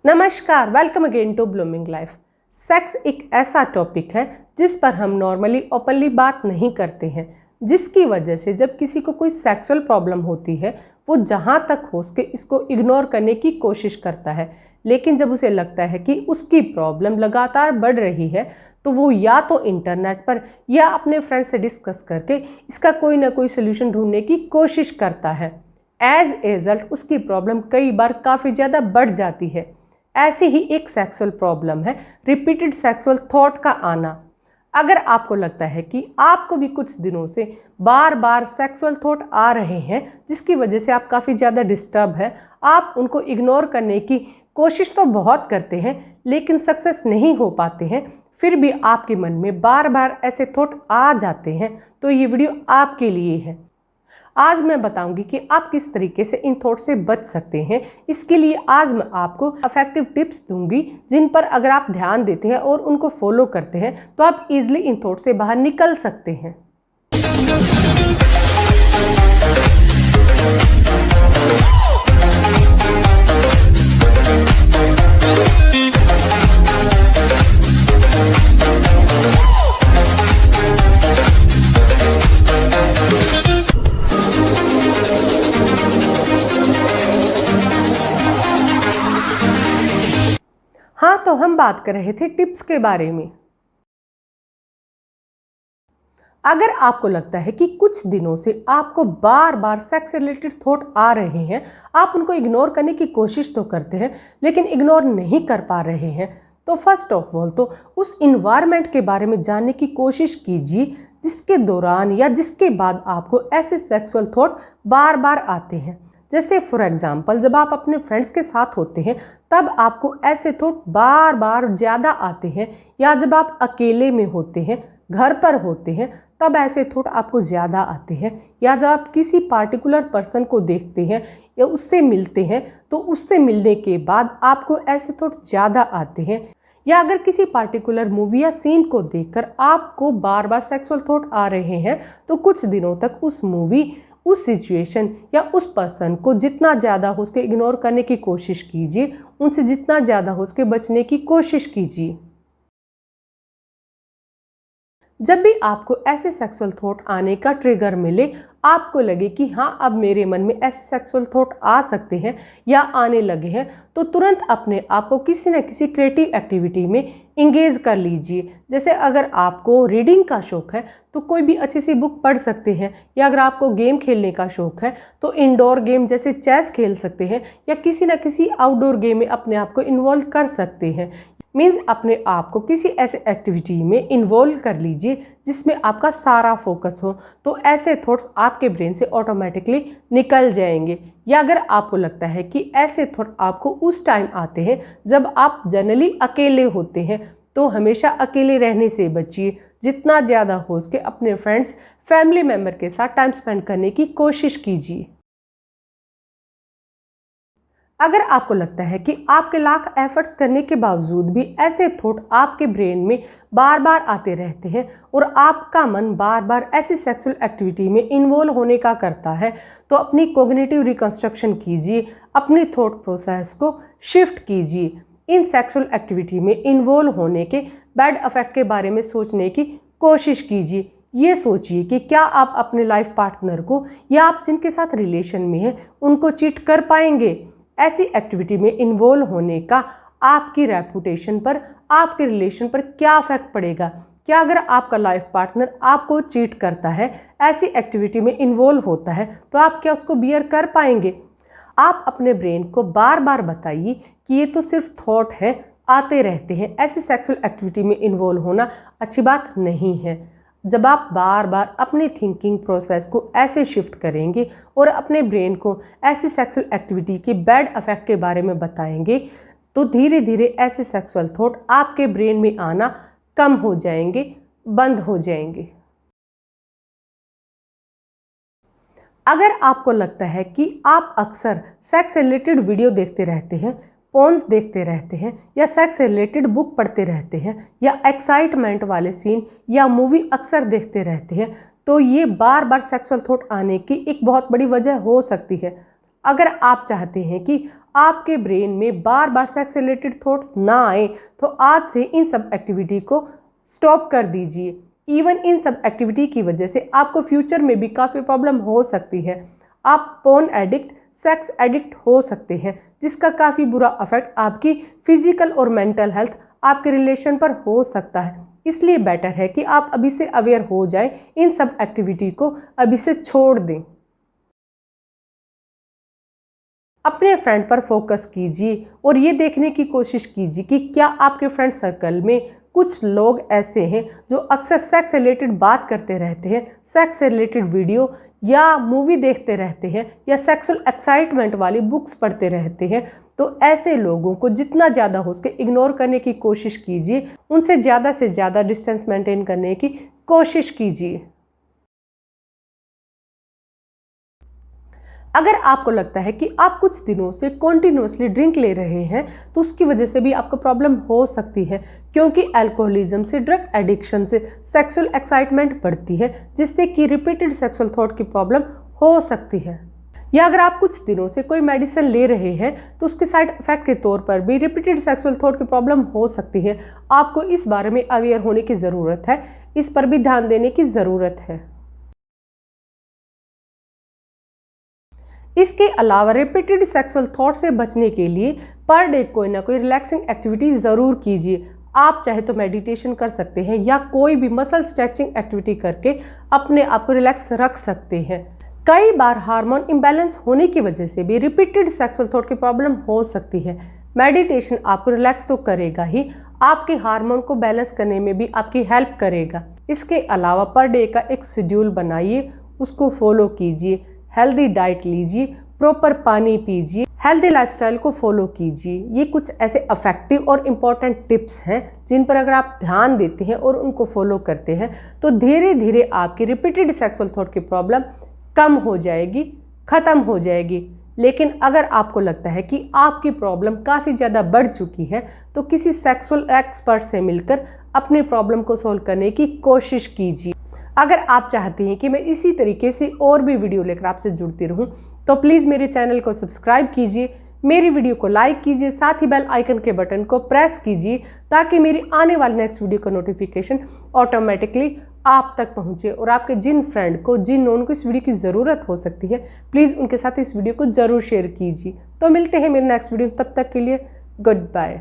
नमस्कार, welcome again to blooming life. Sex एक ऐसा टॉपिक है जिस पर हम नॉर्मली ओपनली बात नहीं करते हैं, जिसकी वजह से जब किसी को कोई सेक्सुअल प्रॉब्लम होती है वो जहाँ तक हो सके इसको इग्नोर करने की कोशिश करता है। लेकिन जब उसे लगता है कि उसकी प्रॉब्लम लगातार बढ़ रही है तो वो या तो इंटरनेट पर या अपने फ्रेंड से डिस्कस करके इसका कोई ना कोई सोल्यूशन ढूंढने की कोशिश करता है। एज ए रिजल्ट उसकी प्रॉब्लम कई बार काफ़ी ज़्यादा बढ़ जाती है। ऐसी ही एक सेक्सुअल प्रॉब्लम है रिपीटेड सेक्सुअल थॉट का आना। अगर आपको लगता है कि आपको भी कुछ दिनों से बार बार सेक्सुअल थॉट आ रहे हैं जिसकी वजह से आप काफ़ी ज़्यादा डिस्टर्ब है, आप उनको इग्नोर करने की कोशिश तो बहुत करते हैं लेकिन सक्सेस नहीं हो पाते हैं, फिर भी आपके मन में बार बार ऐसे थॉट आ जाते हैं, तो ये वीडियो आपके लिए है। आज मैं बताऊंगी कि आप किस तरीके से इन थॉट से बच सकते हैं। इसके लिए आज मैं आपको इफेक्टिव टिप्स दूंगी जिन पर अगर आप ध्यान देते हैं और उनको फॉलो करते हैं तो आप इजीली इन थॉट से बाहर निकल सकते हैं। हाँ, तो हम बात कर रहे थे टिप्स के बारे में। अगर आपको लगता है कि कुछ दिनों से आपको बार बार सेक्स रिलेटेड थॉट आ रहे हैं, आप उनको इग्नोर करने की कोशिश तो करते हैं लेकिन इग्नोर नहीं कर पा रहे हैं, तो फर्स्ट ऑफ ऑल तो उस इन्वायरमेंट के बारे में जानने की कोशिश कीजिए जिसके दौरान या जिसके बाद आपको ऐसे सेक्सुअल थॉट बार बार आते हैं। जैसे फॉर एग्जांपल जब आप अपने फ्रेंड्स के साथ होते हैं तब आपको ऐसे थॉट बार बार ज़्यादा आते हैं, या जब आप अकेले में होते हैं, घर पर होते हैं, तब ऐसे थॉट आपको ज़्यादा आते हैं, या जब आप किसी पार्टिकुलर पर्सन को देखते हैं या उससे मिलते हैं तो उससे मिलने के बाद आपको ऐसे थॉट ज़्यादा आते हैं, या अगर किसी पार्टिकुलर मूवी या सीन को देखकर आपको बार बार सेक्सुअल थॉट आ रहे हैं तो कुछ दिनों तक उस मूवी, उस सिचुएशन या उस पर्सन को जितना ज़्यादा हो सके इग्नोर करने की कोशिश कीजिए, उनसे जितना ज़्यादा हो सके बचने की कोशिश कीजिए। जब भी आपको ऐसे सेक्सुअल थॉट आने का ट्रिगर मिले, आपको लगे कि हाँ अब मेरे मन में ऐसे सेक्सुअल थॉट आ सकते हैं या आने लगे हैं, तो तुरंत अपने आप को किसी न किसी क्रिएटिव एक्टिविटी में इंगेज कर लीजिए। जैसे अगर आपको रीडिंग का शौक़ है तो कोई भी अच्छी सी बुक पढ़ सकते हैं, या अगर आपको गेम खेलने का शौक़ है तो इंडोर गेम जैसे चेस खेल सकते हैं, या किसी न किसी आउटडोर गेम में अपने आप को इन्वॉल्व कर सकते हैं। मीन्स अपने आप को किसी ऐसे एक्टिविटी में इन्वॉल्व कर लीजिए जिसमें आपका सारा फोकस हो, तो ऐसे थॉट्स आपके ब्रेन से ऑटोमेटिकली निकल जाएंगे। या अगर आपको लगता है कि ऐसे थॉट आपको उस टाइम आते हैं जब आप जनरली अकेले होते हैं, तो हमेशा अकेले रहने से बचिए। जितना ज़्यादा हो सके अपने फ्रेंड्स, फैमिली मेम्बर के साथ टाइम स्पेंड करने की कोशिश कीजिए। अगर आपको लगता है कि आपके लाख एफर्ट्स करने के बावजूद भी ऐसे थॉट आपके ब्रेन में बार बार आते रहते हैं और आपका मन बार बार ऐसी सेक्सुअल एक्टिविटी में इन्वॉल्व होने का करता है, तो अपनी कॉग्निटिव रिकंस्ट्रक्शन कीजिए, अपनी थॉट प्रोसेस को शिफ्ट कीजिए। इन सेक्सुअल एक्टिविटी में इन्वॉल्व होने के बैड इफेक्ट के बारे में सोचने की कोशिश कीजिए। ये सोचिए कि क्या आप अपने लाइफ पार्टनर को या आप जिनके साथ रिलेशन में हैं उनको चीट कर पाएंगे। ऐसी एक्टिविटी में इन्वॉल्व होने का आपकी रेपुटेशन पर, आपके रिलेशन पर क्या इफेक्ट पड़ेगा। क्या अगर आपका लाइफ पार्टनर आपको चीट करता है, ऐसी एक्टिविटी में इन्वॉल्व होता है, तो आप क्या उसको बियर कर पाएंगे। आप अपने ब्रेन को बार बार बताइए कि ये तो सिर्फ थॉट है, आते रहते हैं, ऐसी सेक्सुअल एक्टिविटी में इन्वॉल्व होना अच्छी बात नहीं है। जब आप बार बार अपनी थिंकिंग प्रोसेस को ऐसे शिफ्ट करेंगे और अपने ब्रेन को ऐसी सेक्सुअल एक्टिविटी के बैड इफेक्ट के बारे में बताएंगे, तो धीरे धीरे ऐसे सेक्सुअल थॉट आपके ब्रेन में आना कम हो जाएंगे, बंद हो जाएंगे। अगर आपको लगता है कि आप अक्सर सेक्स रिलेटेड वीडियो देखते रहते हैं, पोन्स देखते रहते हैं, या सेक्स रिलेटेड बुक पढ़ते रहते हैं, या एक्साइटमेंट वाले सीन या मूवी अक्सर देखते रहते हैं, तो ये बार बार सेक्सुअल थॉट आने की एक बहुत बड़ी वजह हो सकती है। अगर आप चाहते हैं कि आपके ब्रेन में बार बार सेक्स रिलेटेड थॉट ना आए तो आज से इन सब एक्टिविटी को स्टॉप कर दीजिए। इवन इन सब एक्टिविटी की वजह से आपको फ्यूचर में भी काफ़ी प्रॉब्लम हो सकती है। आप पोर्न एडिक्ट, सेक्स एडिक्ट हो सकते हैं, जिसका काफ़ी बुरा इफेक्ट आपकी फिजिकल और मेंटल हेल्थ, आपके रिलेशन पर हो सकता है। इसलिए बेटर है कि आप अभी से अवेयर हो जाएं, इन सब एक्टिविटी को अभी से छोड़ दें। अपने फ्रेंड पर फोकस कीजिए और ये देखने की कोशिश कीजिए कि क्या आपके फ्रेंड सर्कल में कुछ लोग ऐसे हैं जो अक्सर सेक्स रिलेटेड बात करते रहते हैं, सेक्स रिलेटेड वीडियो या मूवी देखते रहते हैं, या सेक्सुअल एक्साइटमेंट वाली बुक्स पढ़ते रहते हैं। तो ऐसे लोगों को जितना ज़्यादा हो सके इग्नोर करने की कोशिश कीजिए, उनसे ज़्यादा से ज़्यादा डिस्टेंस मेंटेन करने की कोशिश कीजिए। अगर आपको लगता है कि आप कुछ दिनों से कॉन्टिन्यूसली ड्रिंक ले रहे हैं तो उसकी वजह से भी आपको प्रॉब्लम हो सकती है, क्योंकि अल्कोहलिज्म से, ड्रग एडिक्शन से सेक्सुअल एक्साइटमेंट बढ़ती है, जिससे कि रिपीटेड सेक्सुअल थॉट की प्रॉब्लम हो सकती है। या अगर आप कुछ दिनों से कोई मेडिसिन ले रहे हैं तो उसके साइड इफेक्ट के तौर पर भी रिपीटेड सेक्सुअल थॉट की प्रॉब्लम हो सकती है। आपको इस बारे में अवेयर होने की ज़रूरत है, इस पर भी ध्यान देने की ज़रूरत है। इसके अलावा रिपीटेड सेक्सुअल थॉट से बचने के लिए पर डे कोई ना कोई रिलैक्सिंग एक्टिविटी ज़रूर कीजिए। आप चाहे तो मेडिटेशन कर सकते हैं या कोई भी मसल स्ट्रेचिंग एक्टिविटी करके अपने आप को रिलैक्स रख सकते हैं। कई बार हार्मोन इम्बैलेंस होने की वजह से भी रिपीटेड सेक्सुअल थॉट की प्रॉब्लम हो सकती है। मेडिटेशन आपको रिलैक्स तो करेगा ही, आपके हार्मोन को बैलेंस करने में भी आपकी हेल्प करेगा। इसके अलावा पर डे का एक शेड्यूल बनाइए, उसको फॉलो कीजिए, हेल्दी डाइट लीजिए, प्रॉपर पानी पीजिए, हेल्दी लाइफस्टाइल को फॉलो कीजिए। ये कुछ ऐसे इफेक्टिव और इम्पॉर्टेंट टिप्स हैं जिन पर अगर आप ध्यान देते हैं और उनको फॉलो करते हैं तो धीरे धीरे आपकी रिपीटेड सेक्सुअल थॉट की प्रॉब्लम कम हो जाएगी, ख़त्म हो जाएगी। लेकिन अगर आपको लगता है कि आपकी प्रॉब्लम काफ़ी ज़्यादा बढ़ चुकी है तो किसी सेक्सुअल एक्सपर्ट से मिलकर अपनी प्रॉब्लम को सॉल्व करने की कोशिश कीजिए। अगर आप चाहते हैं कि मैं इसी तरीके से और भी वीडियो लेकर आपसे जुड़ती रहूं तो प्लीज़ मेरे चैनल को सब्सक्राइब कीजिए, मेरी वीडियो को लाइक कीजिए, साथ ही बेल आइकन के बटन को प्रेस कीजिए ताकि मेरी आने वाली नेक्स्ट वीडियो का नोटिफिकेशन ऑटोमेटिकली आप तक पहुंचे। और आपके जिन फ्रेंड को, जिन नोन को इस वीडियो की ज़रूरत हो सकती है, प्लीज़ उनके साथ इस वीडियो को ज़रूर शेयर कीजिए। तो मिलते हैं मेरे नेक्स्ट वीडियो, तब तक के लिए गुड बाय।